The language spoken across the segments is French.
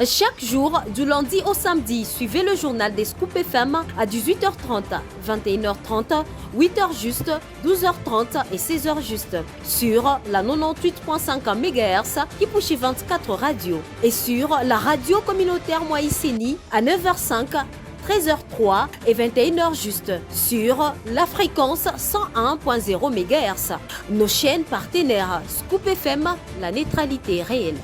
Chaque jour, du lundi au samedi, suivez le journal des Scoop FM à 18h30, 21h30, 8h juste, 12h30 et 16h juste sur la 98.5 MHz qui pousse 24 radios et sur la radio communautaire Moïseni à 9h05, 13h03 et 21h juste sur la fréquence 101.0 MHz. Nos chaînes partenaires Scoop FM, la neutralité réelle.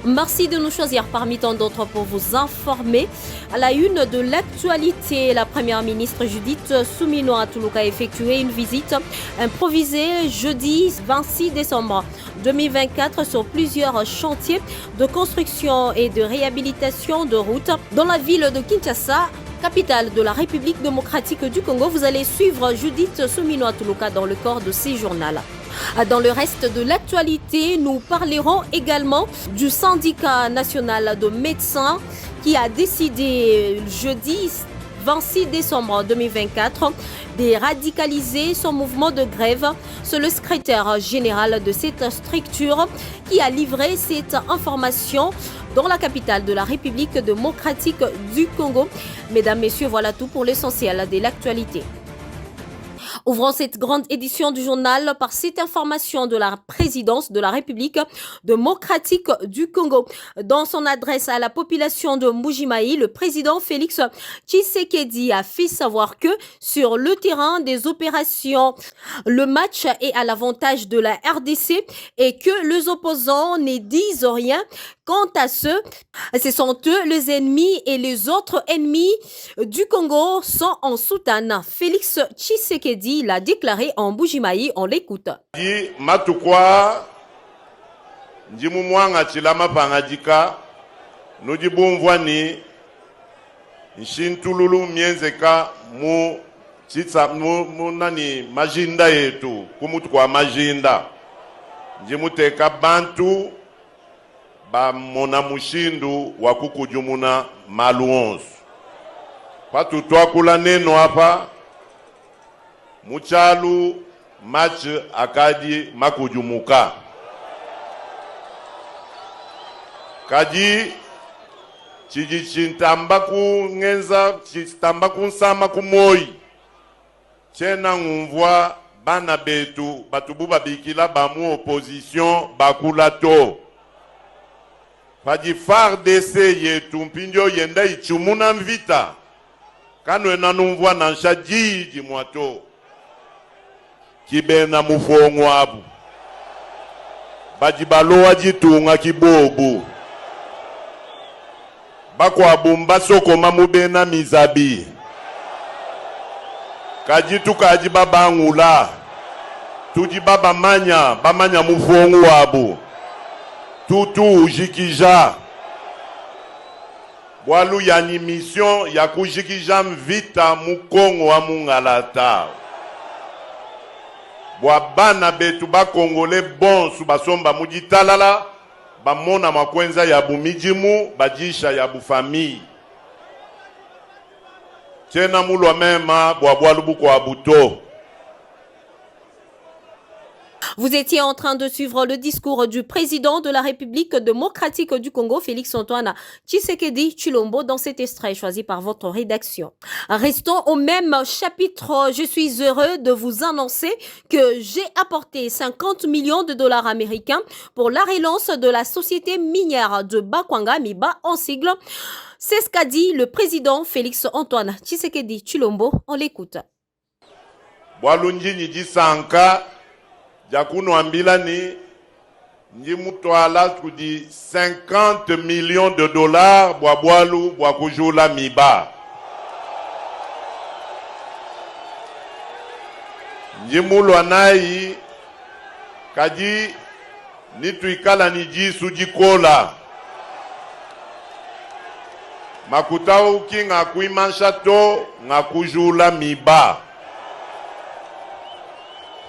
Merci de nous choisir parmi tant d'autres pour vous informer. À la une de l'actualité, la première ministre Judith Suminwa Tuluka a effectué une visite improvisée jeudi 26 décembre 2024 sur plusieurs chantiers de construction et de réhabilitation de routes dans la ville de Kinshasa, capitale de la République démocratique du Congo. Vous allez suivre Judith Suminwa Tuluka dans le corps de ces journaux. Dans le reste de l'actualité, nous parlerons également du syndicat national de médecins qui a décidé jeudi 26 décembre 2024 de radicaliser son mouvement de grève. C'est le secrétaire général de cette structure qui a livré cette information dans la capitale de la République démocratique du Congo. Mesdames, Messieurs, voilà tout pour l'essentiel de l'actualité. Ouvrons cette grande édition du journal par cette information de la présidence de la République démocratique du Congo. Dans son adresse à la population de Mbuji-Mayi, le président Félix Tshisekedi a fait savoir que sur le terrain des opérations, le match est à l'avantage de la RDC et que les opposants ne disent rien. Quant à ce sont eux les ennemis et les autres ennemis du Congo sont en soutane. Félix Tshisekedi l'a déclaré en Mbuji-Mayi, on l'écoute. Matukwa njimumwanga chilama pangadika nujibumvwani nshintululu mienzeka mu chitsa mu nani majinda yetu kumutu kwa majinda njimuteka bantu ba mona mushindu wa kukujumuna malu 11 patu twakula neno hapa muchalu match akadi makujumuka kadi chiji chintamba kungenza chitamba kunsama kumoi chena ngumvwa bana betu batububa bikila bamu opposition bakula to Fadi FARDC yetu mpinjo yenda ichumuna mvita kanwe nanumvwa na nshajiji mwato kibena mufongo abu bajibalowa jitunga kibobu bakwa bumba soko mamubena mizabi kajitu kajibaba ngula tujibaba bamanya mufongo abu tutu ujikija bwalu yani mission ya kujikija mvita mukongo wa mungalata bwa bana betu ba kongole bonsu basomba mujitalala bamona makwenza ya bumijimu bajisha ya bufami tena mulwa mema bwa bwalu buko abuto. Vous étiez en train de suivre le discours du président de la République démocratique du Congo, Félix-Antoine Tshisekedi Tshilombo, dans cet extrait choisi par votre rédaction. Restons au même chapitre. Je suis heureux de vous annoncer que j'ai apporté 50 millions de dollars américains pour la relance de la société minière de Bakwanga, Miba en sigle. C'est ce qu'a dit le président Félix-Antoine Tshisekedi Tshilombo. On l'écoute. Jakuno ambilani njimutwala kudi 50 millions de dollars bwabwalu bwakujula miba njimulwa nayi kaji nituikala nijisu jikola makutao kinga kuimansha to ngakujula miba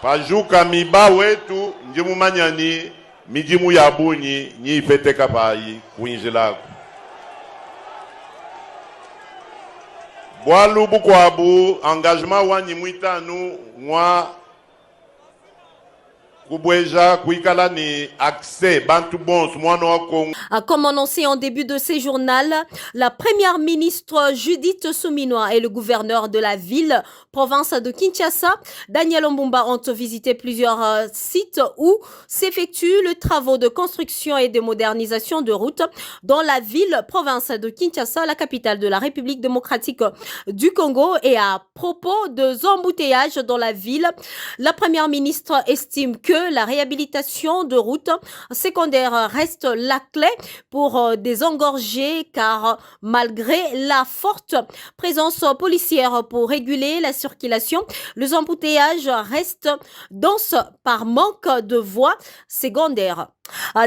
pajuka miba wetu njimumanyani mijimu ya bunyi nyi ifeteka payi kuinjilaku bwalu bukwabu engagement wanyi mwitanu mwa Comme annoncé en début de ces journal, la première ministre Judith Suminwa et le gouverneur de la ville, province de Kinshasa, Daniel Mbumba, ont visité plusieurs sites où s'effectuent les travaux de construction et de modernisation de routes dans la ville, province de Kinshasa, la capitale de la République démocratique du Congo. Et à propos des embouteillages dans la ville, la première ministre estime que la réhabilitation de routes secondaires reste la clé pour désengorger, car malgré la forte présence policière pour réguler la circulation, les embouteillages restent denses par manque de voies secondaires.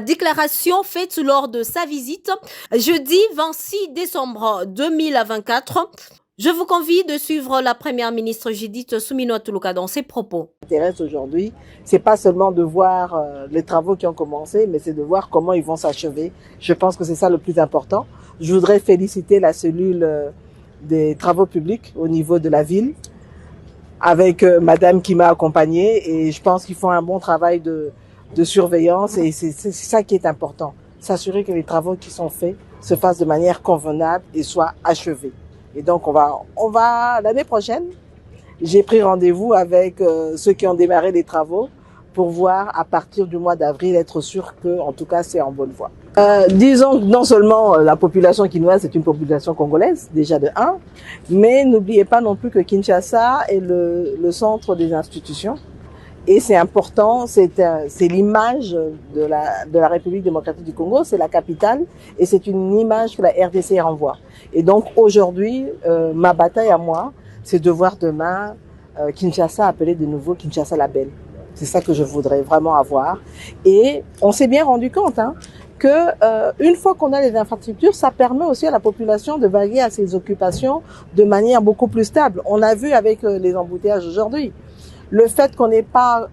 Déclaration faite lors de sa visite jeudi 26 décembre 2024. Je vous convie de suivre la première ministre Judith Suminwa Tuluka dans ses propos. Ce qui m'intéresse aujourd'hui, c'est pas seulement de voir les travaux qui ont commencé, mais c'est de voir comment ils vont s'achever. Je pense que c'est ça le plus important. Je voudrais féliciter la cellule des travaux publics au niveau de la ville, avec madame qui m'a accompagnée, et je pense qu'ils font un bon travail de surveillance, et c'est ça qui est important. S'assurer que les travaux qui sont faits se fassent de manière convenable et soient achevés. Et donc, on va l'année prochaine, j'ai pris rendez-vous avec ceux qui ont démarré les travaux pour voir à partir du mois d'avril, être sûr que, en tout cas, c'est en bonne voie. Disons que non seulement la population quinoise, c'est une population congolaise, déjà de 1, mais n'oubliez pas non plus que Kinshasa est le centre des institutions. Et c'est important, c'est l'image de la République démocratique du Congo, c'est la capitale, et c'est une image que la RDC renvoie. Et donc aujourd'hui, ma bataille à moi, c'est de voir demain Kinshasa appelé de nouveau Kinshasa la Belle. C'est ça que je voudrais vraiment avoir. Et on s'est bien rendu compte que une fois qu'on a les infrastructures, ça permet aussi à la population de vaguer à ses occupations de manière beaucoup plus stable. On a vu avec les embouteillages aujourd'hui. Le fait qu'on n'ait pas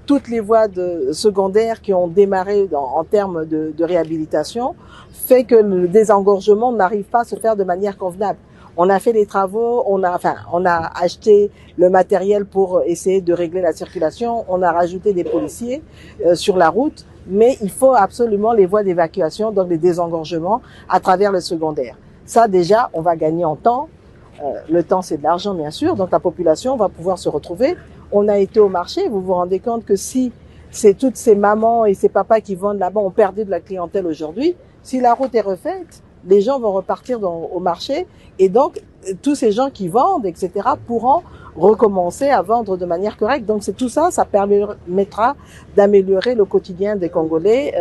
toutes les voies secondaires qui ont démarré en termes de réhabilitation fait que le désengorgement n'arrive pas à se faire de manière convenable. On a fait les travaux, on a acheté le matériel pour essayer de régler la circulation, on a rajouté des policiers sur la route, mais il faut absolument les voies d'évacuation, donc les désengorgements à travers le secondaire. Ça déjà, on va gagner en temps. Le temps, c'est de l'argent, bien sûr, donc la population va pouvoir se retrouver. On a été au marché, vous vous rendez compte que si c'est toutes ces mamans et ces papas qui vendent là-bas ont perdu de la clientèle aujourd'hui, si la route est refaite, les gens vont repartir au marché, et donc tous ces gens qui vendent, etc., pourront recommencer à vendre de manière correcte. Donc c'est tout ça, ça permettra d'améliorer le quotidien des Congolais,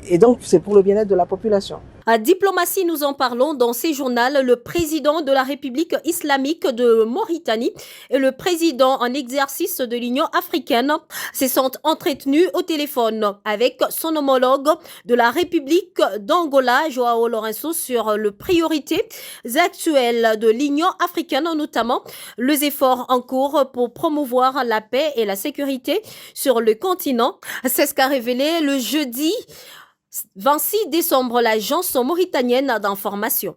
et donc c'est pour le bien-être de la population. À Diplomatie, nous en parlons dans ces journaux. Le président de la République islamique de Mauritanie et le président en exercice de l'Union africaine se sont entretenus au téléphone avec son homologue de la République d'Angola, Joao Lourenço, sur les priorités actuelles de l'Union africaine, notamment les efforts en cours pour promouvoir la paix et la sécurité sur le continent. C'est ce qu'a révélé le jeudi 26 décembre l'agence mauritanienne d'information.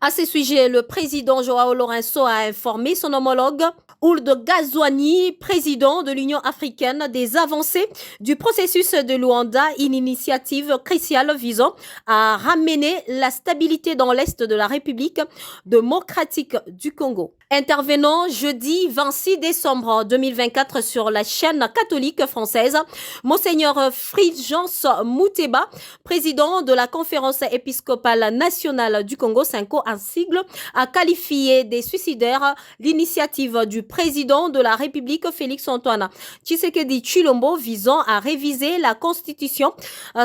À ce sujet, le président Joao Lourenço a informé son homologue Ould Ghazouani, président de l'Union africaine, des avancées du processus de Luanda, une initiative cruciale visant à ramener la stabilité dans l'est de la République démocratique du Congo. Intervenant jeudi 26 décembre 2024 sur la chaîne catholique française, Monseigneur Fulgence Muteba, président de la Conférence épiscopale nationale du Congo, SENCO en sigle, a qualifié des suicidaires l'initiative du président de la République Félix-Antoine Tshisekedi Tshilombo visant à réviser la Constitution.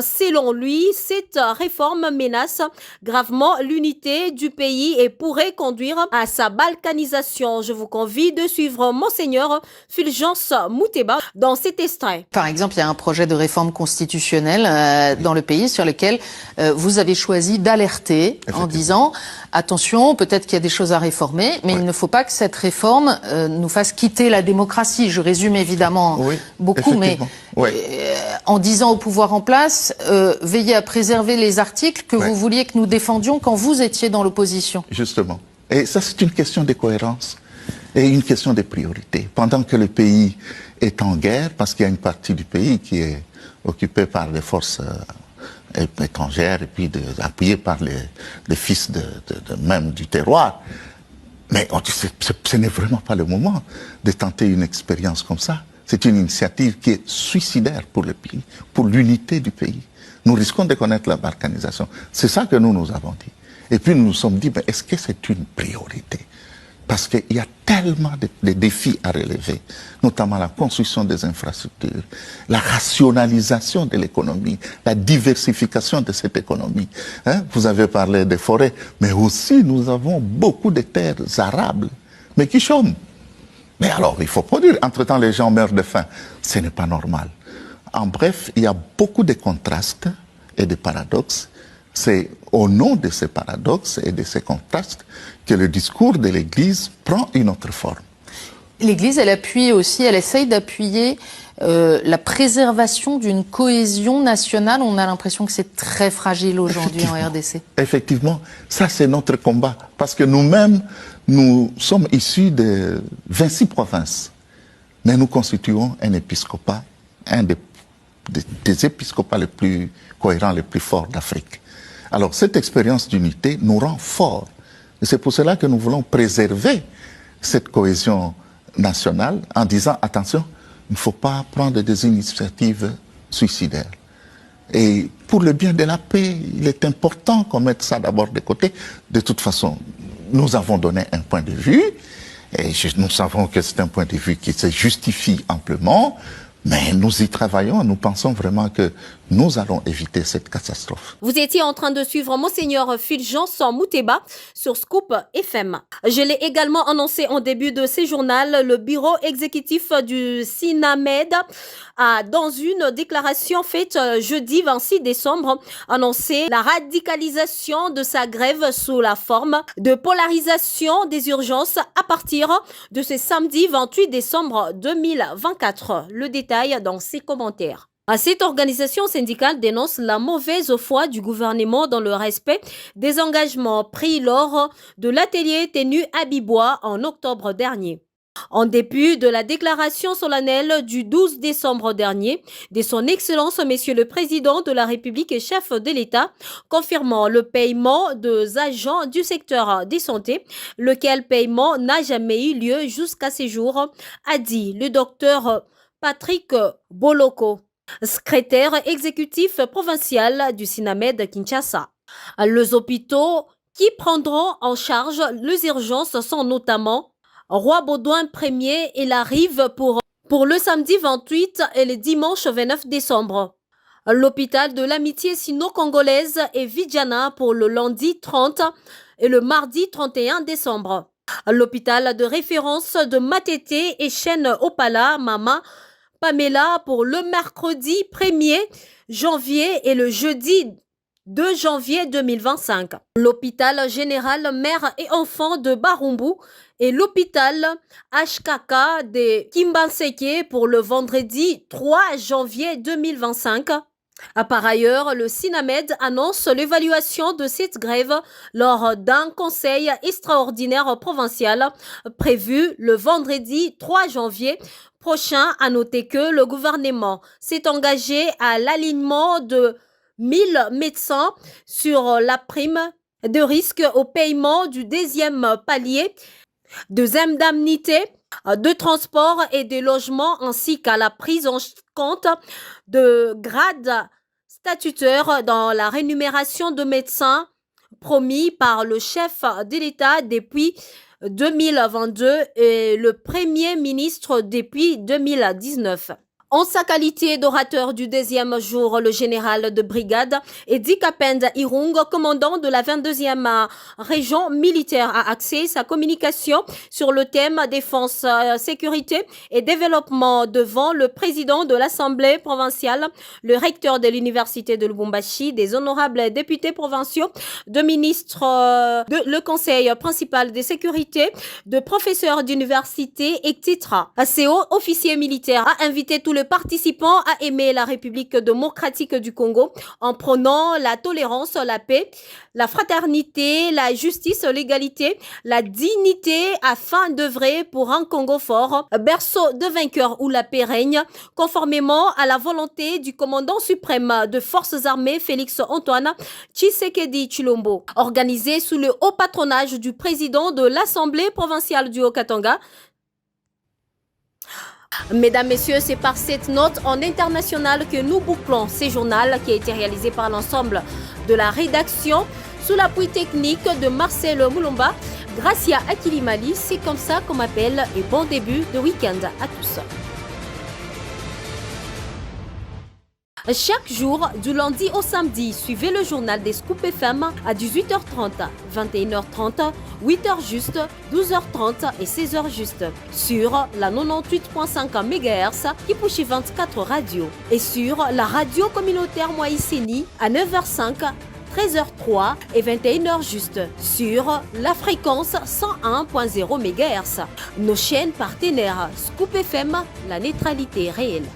Selon lui, cette réforme menace gravement l'unité du pays et pourrait conduire à sa balkanisation. Je vous convie de suivre Monseigneur Fulgence Muteba dans cet extrait. Par exemple, il y a un projet de réforme constitutionnelle dans le pays sur lequel vous avez choisi d'alerter en disant attention, peut-être qu'il y a des choses à réformer, mais il ne faut pas que cette réforme nous fasse quitter la démocratie. Je résume évidemment beaucoup, mais en disant au pouvoir en place, veillez à préserver les articles que vous vouliez que nous défendions quand vous étiez dans l'opposition. Justement. Et ça, c'est une question de cohérence et une question de priorité. Pendant que le pays est en guerre parce qu'il y a une partie du pays qui est occupée par les forces étrangères et puis appuyée par les fils même du terroir. Mais ce n'est vraiment pas le moment de tenter une expérience comme ça. C'est une initiative qui est suicidaire pour le pays, pour l'unité du pays. Nous risquons de connaître la balkanisation. C'est ça que nous avons dit. Et puis nous nous sommes dit, mais est-ce que c'est une priorité? Parce qu'il y a tellement de défis à relever, notamment la construction des infrastructures, la rationalisation de l'économie, la diversification de cette économie. Vous avez parlé des forêts, mais aussi nous avons beaucoup de terres arables, mais qui chôment. Mais alors, il faut produire. Entre-temps, les gens meurent de faim. Ce n'est pas normal. En bref, il y a beaucoup de contrastes et de paradoxes. C'est au nom de ces paradoxes et de ces contrastes que le discours de l'Église prend une autre forme. L'Église, elle appuie aussi, elle essaye d'appuyer la préservation d'une cohésion nationale. On a l'impression que c'est très fragile aujourd'hui en RDC. Effectivement, ça c'est notre combat. Parce que nous-mêmes, nous sommes issus de 26 provinces. Mais nous constituons un épiscopat, un des épiscopats les plus cohérents, les plus forts d'Afrique. Alors cette expérience d'unité nous rend forts. Et c'est pour cela que nous voulons préserver cette cohésion nationale en disant, attention, il ne faut pas prendre des initiatives suicidaires. Et pour le bien de la paix, il est important qu'on mette ça d'abord de côté. De toute façon, nous avons donné un point de vue, et nous savons que c'est un point de vue qui se justifie amplement, mais nous y travaillons, nous pensons vraiment que nous allons éviter cette catastrophe. Vous étiez en train de suivre Monseigneur Fulgence Mouteba sur Scoop FM. Je l'ai également annoncé en début de ce journal, le bureau exécutif du SINAMED a, dans une déclaration faite jeudi 26 décembre, annoncé la radicalisation de sa grève sous la forme de polarisation des urgences à partir de ce samedi 28 décembre 2024. Le détail dans ses commentaires. Cette organisation syndicale dénonce la mauvaise foi du gouvernement dans le respect des engagements pris lors de l'atelier tenu à Bibois en octobre dernier. En dépit de la déclaration solennelle du 12 décembre dernier de son Excellence Monsieur le Président de la République et chef de l'État, confirmant le paiement des agents du secteur des santé, lequel paiement n'a jamais eu lieu jusqu'à ce jour, a dit le docteur Patrick Boloko, secrétaire exécutif provincial du SINAMED Kinshasa. Les hôpitaux qui prendront en charge les urgences sont notamment Roi Baudouin 1er et la Rive pour le samedi 28 et le dimanche 29 décembre. L'hôpital de l'amitié sino-congolaise et Vidjana pour le lundi 30 et le mardi 31 décembre. L'hôpital de référence de Matete et Chêne Opala Mama Pamela pour le mercredi 1er janvier et le jeudi 2 janvier 2025. L'hôpital général mère et enfants de Barumbu et l'hôpital HKK de Kimbanseke pour le vendredi 3 janvier 2025. Par ailleurs, le SINAMED annonce l'évaluation de cette grève lors d'un conseil extraordinaire provincial prévu le vendredi 3 janvier prochain. À noter que le gouvernement s'est engagé à l'alignement de 1000 médecins sur la prime de risque au paiement du deuxième palier des indemnités de transport et de logement ainsi qu'à la prise en compte de grades statutaires dans la rémunération de médecins promis par le chef de l'État depuis 2022 et le Premier ministre depuis 2019. En sa qualité d'orateur du deuxième jour, le général de brigade Edi Kapenda Irung, commandant de la 22e région militaire, a axé sa communication sur le thème défense, sécurité et développement devant le président de l'Assemblée provinciale, le recteur de l'Université de Lubumbashi, des honorables députés provinciaux, de ministres, le conseil principal de sécurité, de professeurs d'université, etc. ACO, officier militaire, a invité tous les Le participant a aimé la République démocratique du Congo en prônant la tolérance, la paix, la fraternité, la justice, l'égalité, la dignité afin d'œuvrer pour un Congo fort, berceau de vainqueurs où la paix règne, conformément à la volonté du commandant suprême de forces armées Félix Antoine Tshisekedi Tshilombo. Organisé sous le haut patronage du président de l'Assemblée provinciale du Haut-Katanga. Mesdames, Messieurs, c'est par cette note en international que nous bouclons ce journal qui a été réalisé par l'ensemble de la rédaction sous l'appui technique de Marcel Moulomba. Gracia Akilimali, c'est comme ça qu'on m'appelle et bon début de week-end à tous. Chaque jour, du lundi au samedi, suivez le journal des Scoop FM à 18h30, 21h30, 8h juste, 12h30 et 16h juste sur la 98.5 MHz Kipushi 24 Radio et sur la radio communautaire Moïseni à 9h05, 13h03 et 21h juste sur la fréquence 101.0 MHz. Nos chaînes partenaires Scoop FM, la neutralité réelle.